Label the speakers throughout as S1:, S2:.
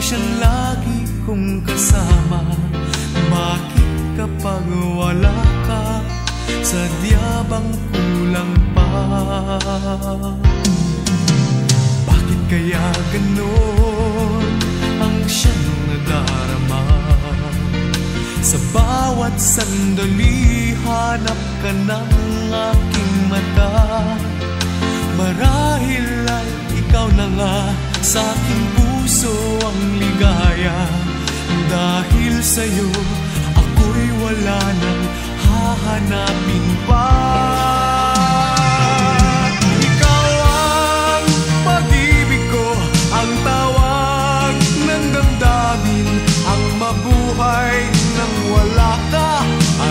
S1: siyang lagi kong kasama. Bakit kapag wala ka, sadya bang kulang pa? Bakit kaya ganon ang siyang nadarama? Sa bawat sandali, hanap ka ng aking mata. Marahil ay ikaw na nga sa aking puso ang ligaya. Dahil sa'yo, ako'y wala nang hahanapin pa. Ikaw ang pag-ibig ko, ang tawag ng damdamin. Ang mabuhay nang wala ka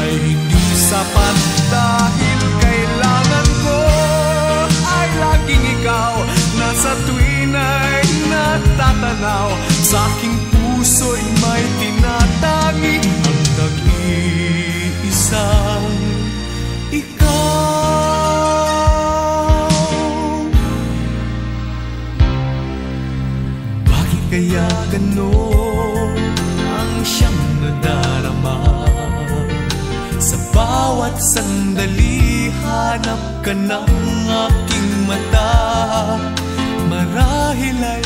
S1: ay hindi sapat. Dahil kailangan ko ay laging ikaw, na sa tuwin ay natatanaw. Sa aking puso'y may tinatangi ang nag-iisang ikaw. Bakit kaya ganon ang siyang nadarama? Sa bawat sandali, hanap ka ng aking mata. Marahil ay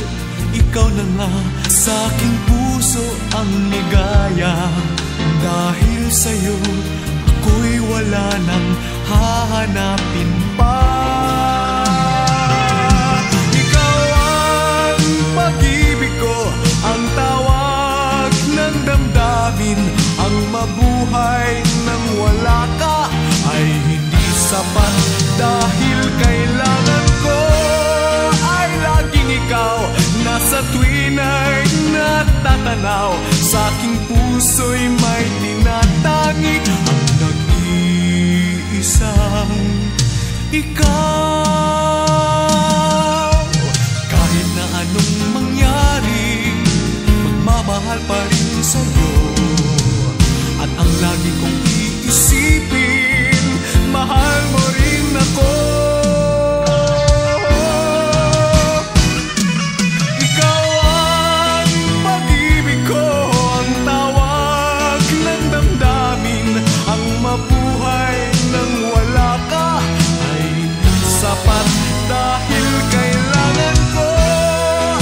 S1: ikaw na nga sa aking puso ang ligaya. Dahil sa'yo, ako'y wala nang hahanapin pa. Ikaw ang pag-ibig ko, ang tawag ng damdamin. Ang mabuhay nang wala ka ay hindi sapat. Dahil kailangan ko ay laging ikaw, na sa tuwin ay natatanaw. Sa aking puso'y may tinatangi ang nag-iisang ikaw. Kahit na anong mangyari, magmamahal pa rin sa'yo. At ang lagi kong iisipin, mahal mo rin ako. Ikaw ang pag-ibig ko, ang tawag ng damdamin. Ang mabuhay nang wala ka ay hindi sapat. Dahil kailangan ko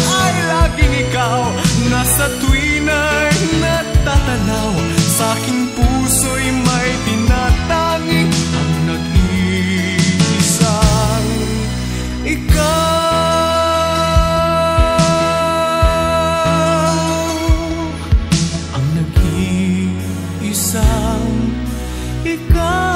S1: ay laging ikaw, na sa tuwin ay natatanaw. Sa aking puso'y may tinatangi ang nag-iisang ikaw. Ang nag-iisang ikaw.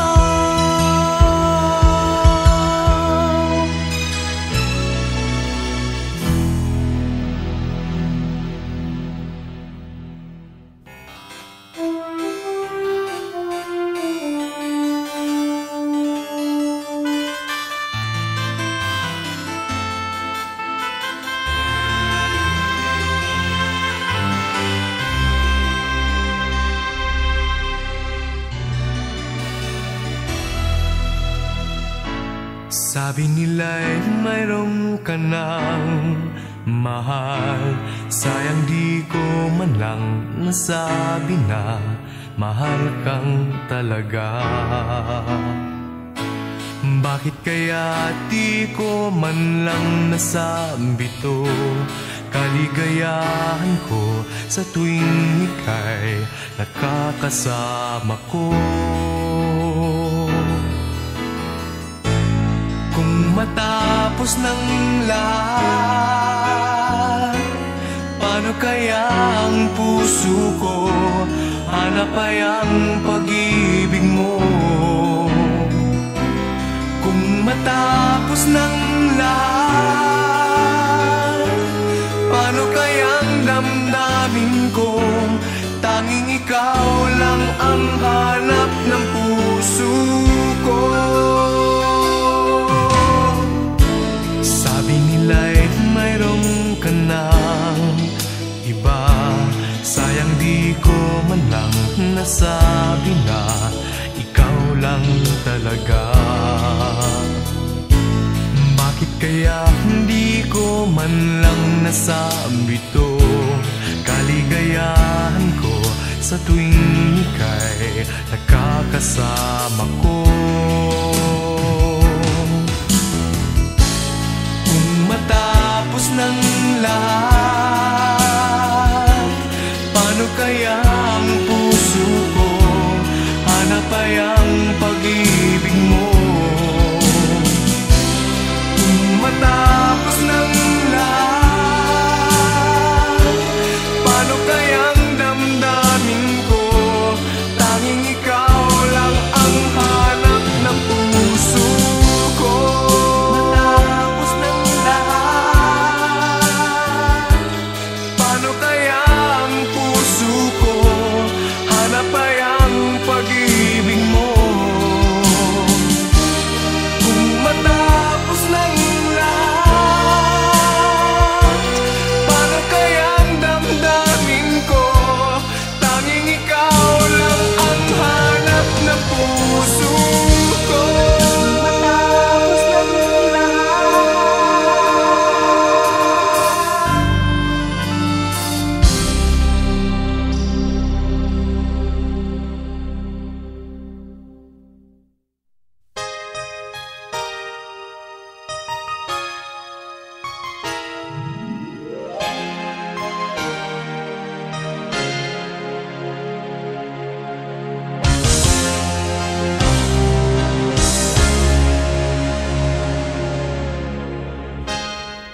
S1: Sabi nila'y mayroong ka ng mahal, sayang di ko man lang nasabi na mahal kang talaga. Bakit kaya di ko man lang nasabi to? Kaligayahan ko sa tuwing ika'y nakakasama ko. Kung matapos ng lahat, paano kaya ang puso ko hanap ay ang pag-ibig mo? Kung matapos ng lahat, paano kaya ang damdamin ko? Tanging ikaw lang ang hanap ng puso ko. Mayroong ka ng iba, sayang di ko man lang nasabi na ikaw lang talaga. Bakit kaya hindi ko man lang nasabi to? kaligayahan ko sa tuwing ika'y nakakasama ko. Kung matapos ng lahat, paano kaya ang puso ko hanap ay ang pag-ibig mo? Kung matapos ng lahat, paano kayang damdamin ko tanging ikaw lang ang hanap ng puso ko? Matapos ng lahat, paano kaya ang puso ko hanap ay ang pag-ibig mo? Kung matapos ng lahat, paano kayang damdamin ko tanging ikaw lang ang hanap ng puso ko? Matapos ng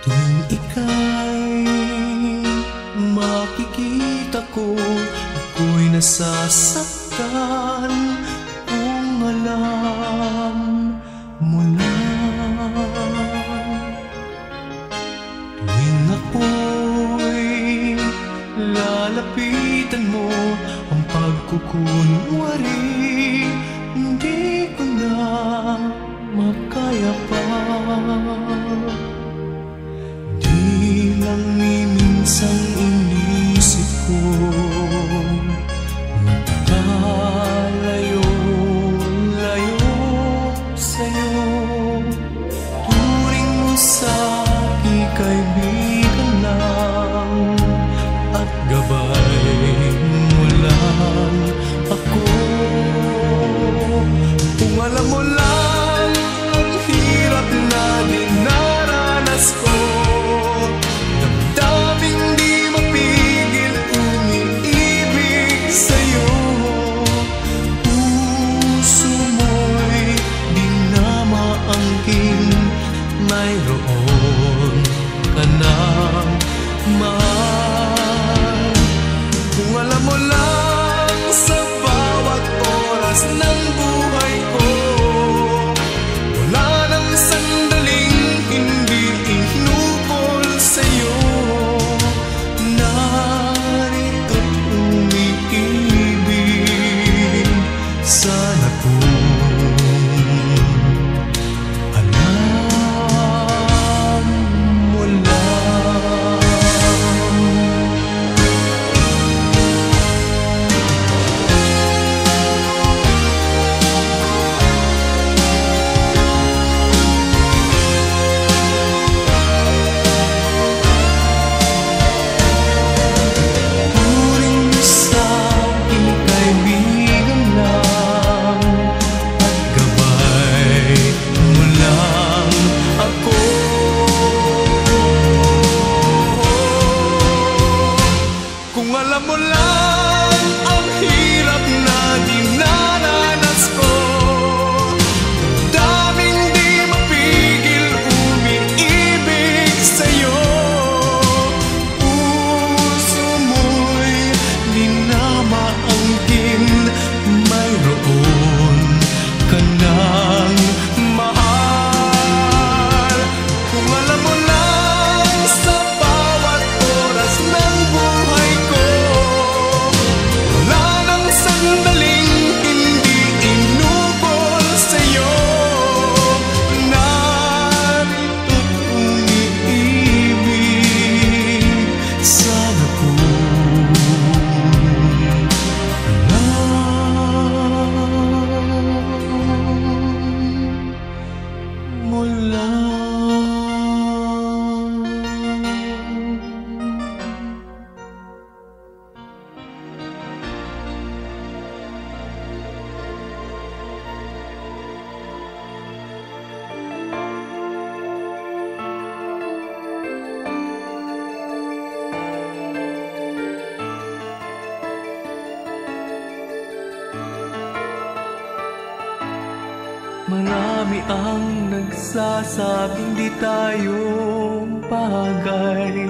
S1: tuwing ika'y makikita ko, ako'y nasasaktan kung alam mo lang. Tuwing ako'y lalapitan mo, ang pagkukunwari hindi ko na makaya pa. Di lang minsang inisip ko, magkalayo-layo sa'yo. Turing mo sa ikaibigan lang at gabay mo lang ako. Kung alam mo lang ang hirap na dinaranas ko, damdaming di mapigil umiibig sa'yo. Puso mo'y di na maangkin, mayroon ka ng mahal. Kung alam mo lang sa bawat oras ng buhay ko, wala nang sandaling hindi inukol sa'yo. Narito't umiibig, sana kung alam mo lang. Turing mo sa ikaibigan lang at gabay mo lang ako. Kung alam mo lang ang hirap na dinaranas ko, daming di mapigil umiibig sa'yo. Puso mo'y di na maangkin, mayroon ka ng mahal. Kung alam mo lang sa bawat oras ng buhay ko, wala nang sandaling hindi inukol sa'yo. Narito't umiibig, sana kung alam mo lang. Marami ang nagsasabing di tayo bagay,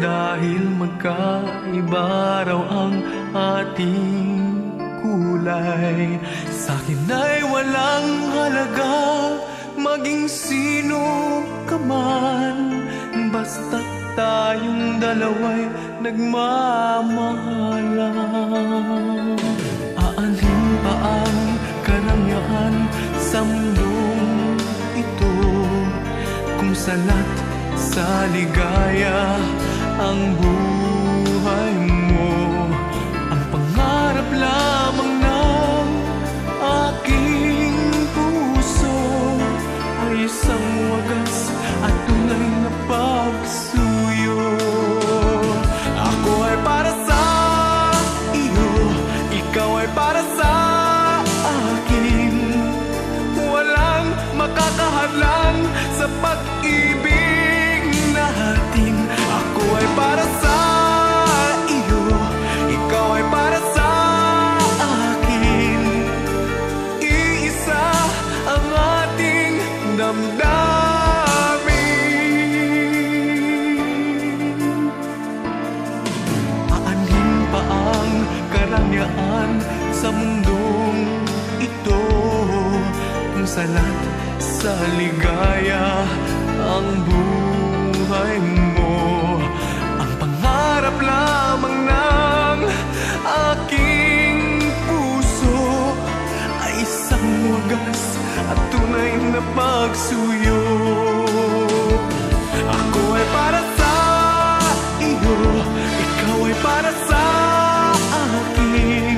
S1: dahil magkaiba raw ang ating kulay. Sa'kin ay walang halaga maging sino ka man, basta't tayong dalawa'y nagmamahalan. Aanhin pa ang karangyaan sa mundong ito, kung salat sa ligaya ang buhay mo. Ang pangarap lamang ng aking puso ay isang wagas at tunay na pagsuyo. Ako ay para sa iyo, ikaw ay para sa akin. Walang makakahalang sa pag-ibig natin. Ako ay para sa iyo, ikaw ay para sa akin. Iisa ang ating damdamin. Aanhin pa ang karangyaan sa mundong ito, kung salat sa ligaya ang buhay mo. Ang pangarap lamang ng aking puso ay isang wagas at tunay na pagsuyo. Ako ay para sa iyo, ikaw ay para sa akin.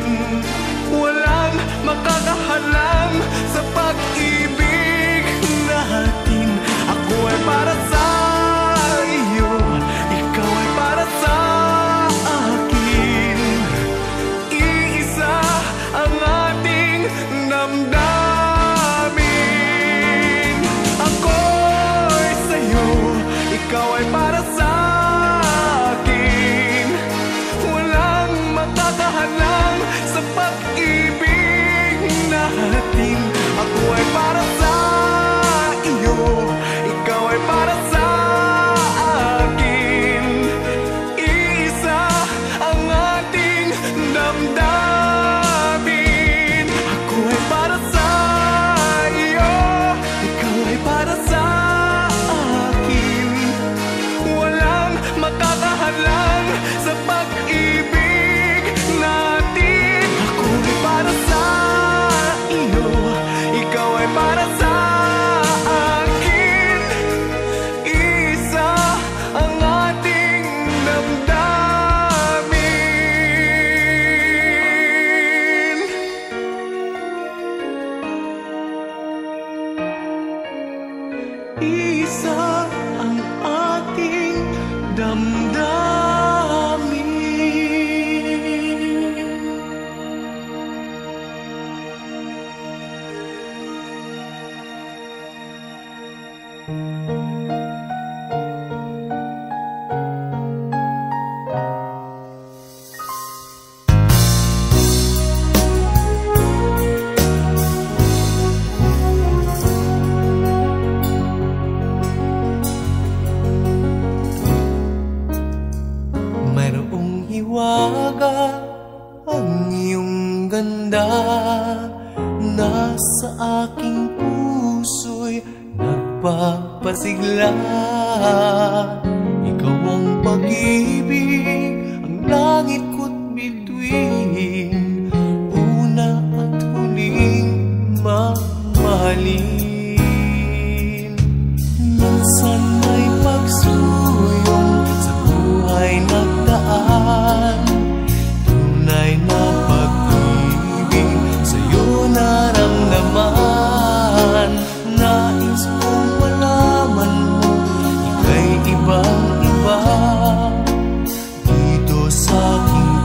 S1: Walang makakahalang sa pag-ibig natin. Ako ay para sa iyo, ikaw ay para sa akin. Iisa ang ating damdamin. Ako'y sa'yo, ikaw ay para sa akin. Walang makakahalang sa pag-ibig natin. Ako ay para sa iyo, ikaw ay para sa akin. Iisa ang ating damdamin. Ako ay para sa iyo, ikaw ay para sa akin. Walang makakahalang sa pag-ibig natin. Ako ay para sa iyo, ikaw ay para sa akin. Iisa ang ating damdamin. Iisa ang ating damdamin. Mayroong hiwaga ang iyong ganda, nasa aking puso'y nagpapasigla. Ikaw ang pag-ibig, ang langit ko't bituin, una at huling mamahalin. Minsan may pagsulong sa buhay nagdaan, tunay na pag-ibig sa'yo naramdaman. Nais kong malaman mo, ika'y ibang-iba dito sa aking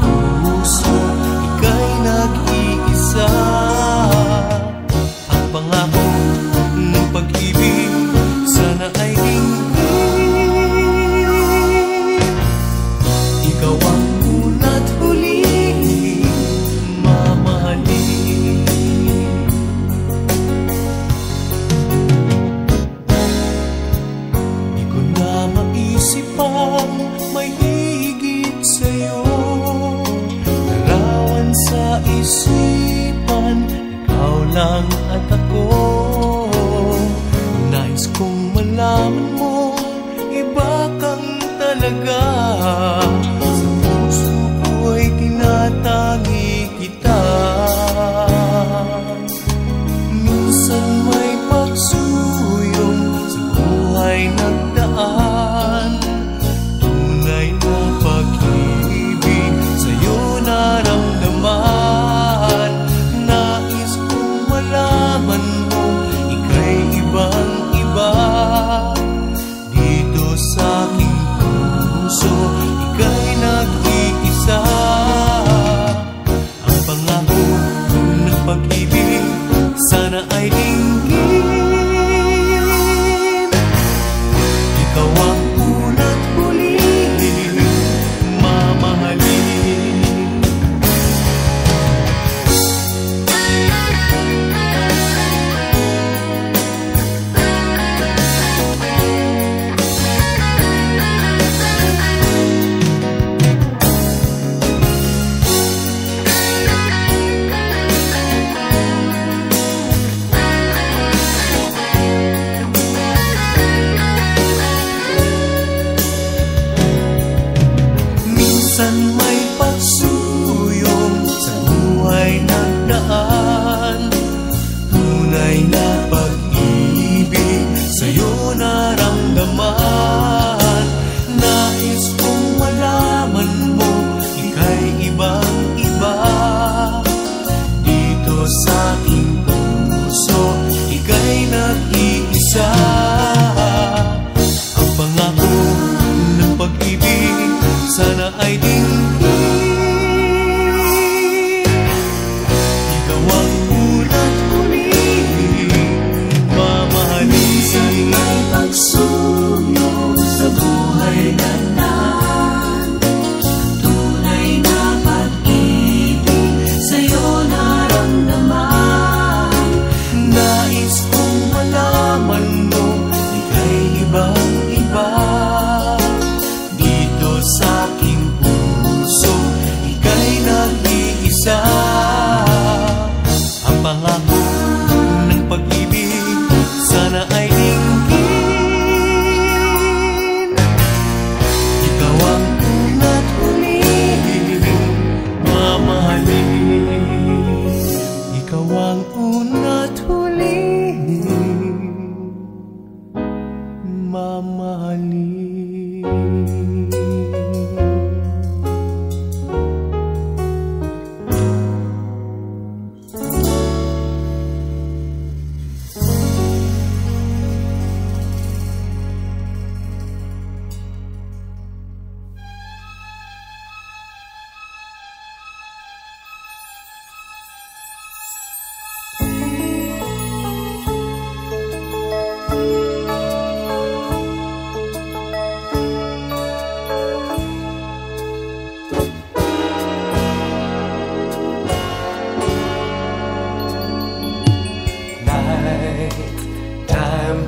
S1: mamahalin.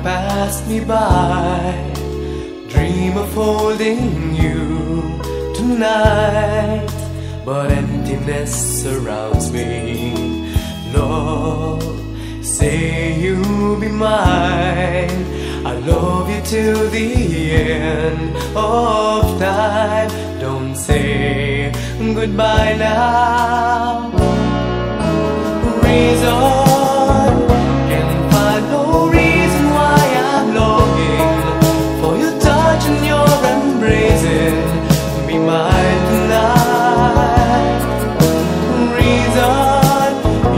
S1: Pass me by, dream of holding you tonight, but emptiness surrounds me. Lord, say you'll be mine. I love you till the end of time. Don't say goodbye now. Reason can find no reason why I'm longing for your touch and your embracing. Be mine tonight. Reason,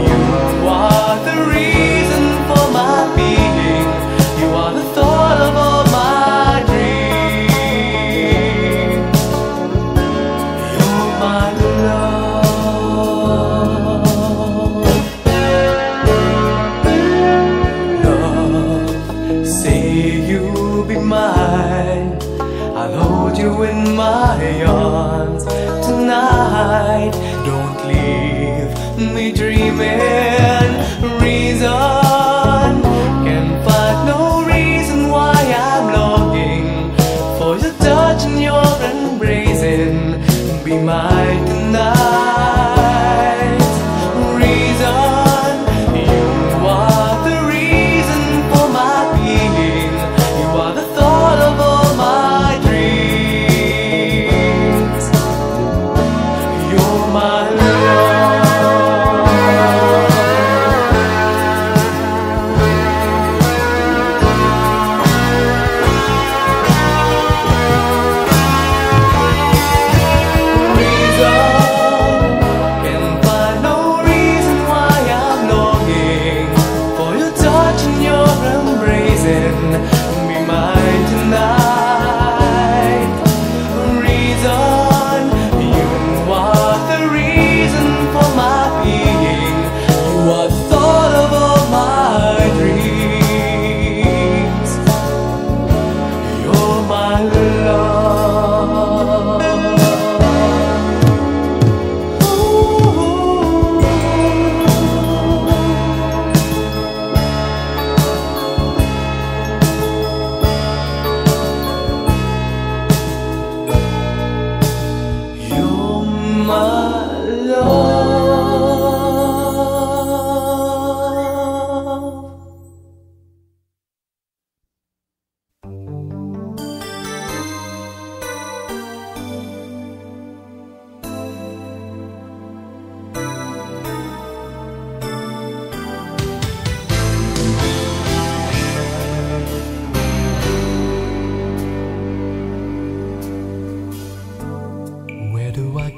S1: you are the reason for my being. You are the thought of all my dreams. You're my love. Say you'll be mine. I'll hold you in my arms tonight. Don't leave me dreaming. Reason can find no reason why I'm longing for your touch and your embracing. Be mine tonight. Reason, you are the reason for my being. You are the thought of all my dreams. You're my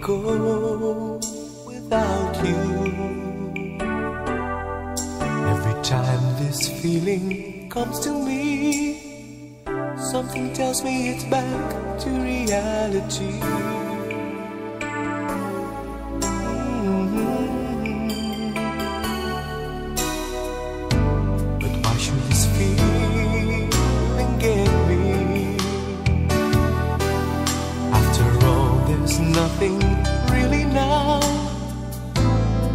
S1: go without you. Every time this feeling comes to me, something tells me it's back to reality. But why should this feeling get me? After all, there's nothing really now.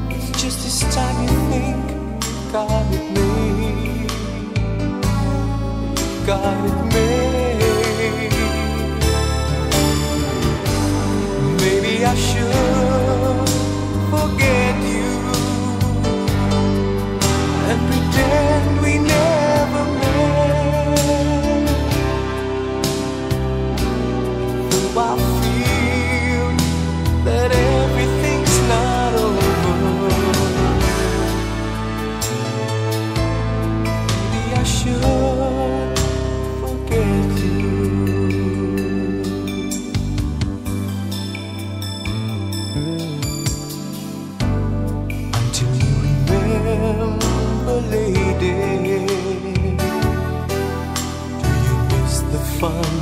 S1: It's just this time you think you got it made. You got it made. Maybe I should forget you and pretend we never met. Though I feel that everything's not over, maybe I should forget fun,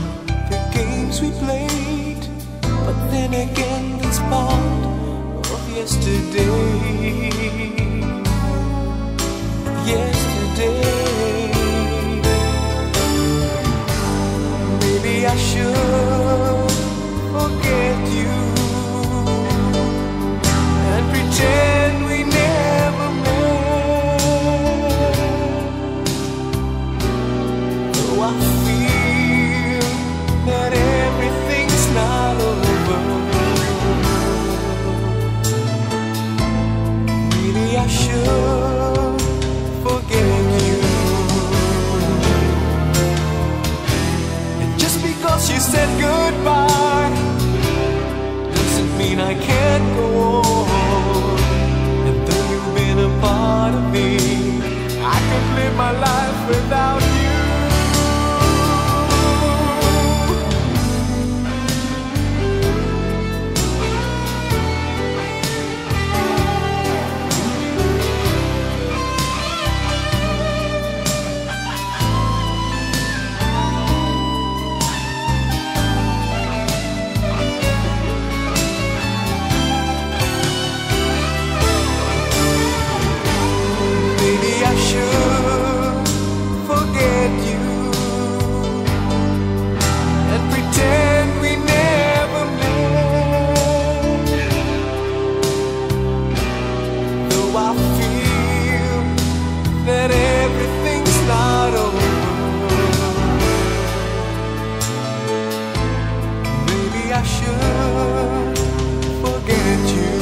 S1: the games we played. But then again, that's part of yesterday. Yesterday, maybe I should forget you and pretend we never met. Though I feel that everything's not over, maybe I should forget you. And just because you said goodbye doesn't mean I can't go on. And though you've been a part of me, I can't live my life without you. That everything's not over, maybe I should forget you.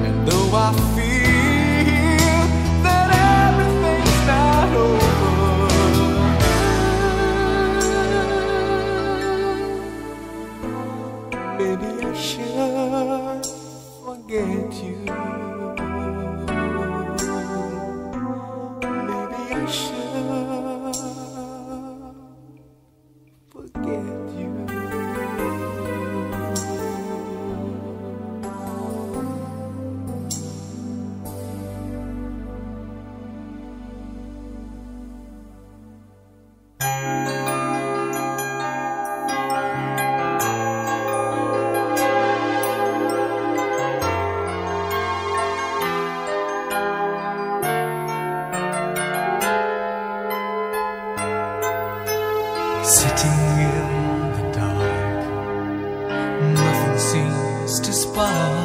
S1: And though I feel that everything's not over, maybe I should forget you. I should forget you. Sitting in the dark, nothing seems to spark.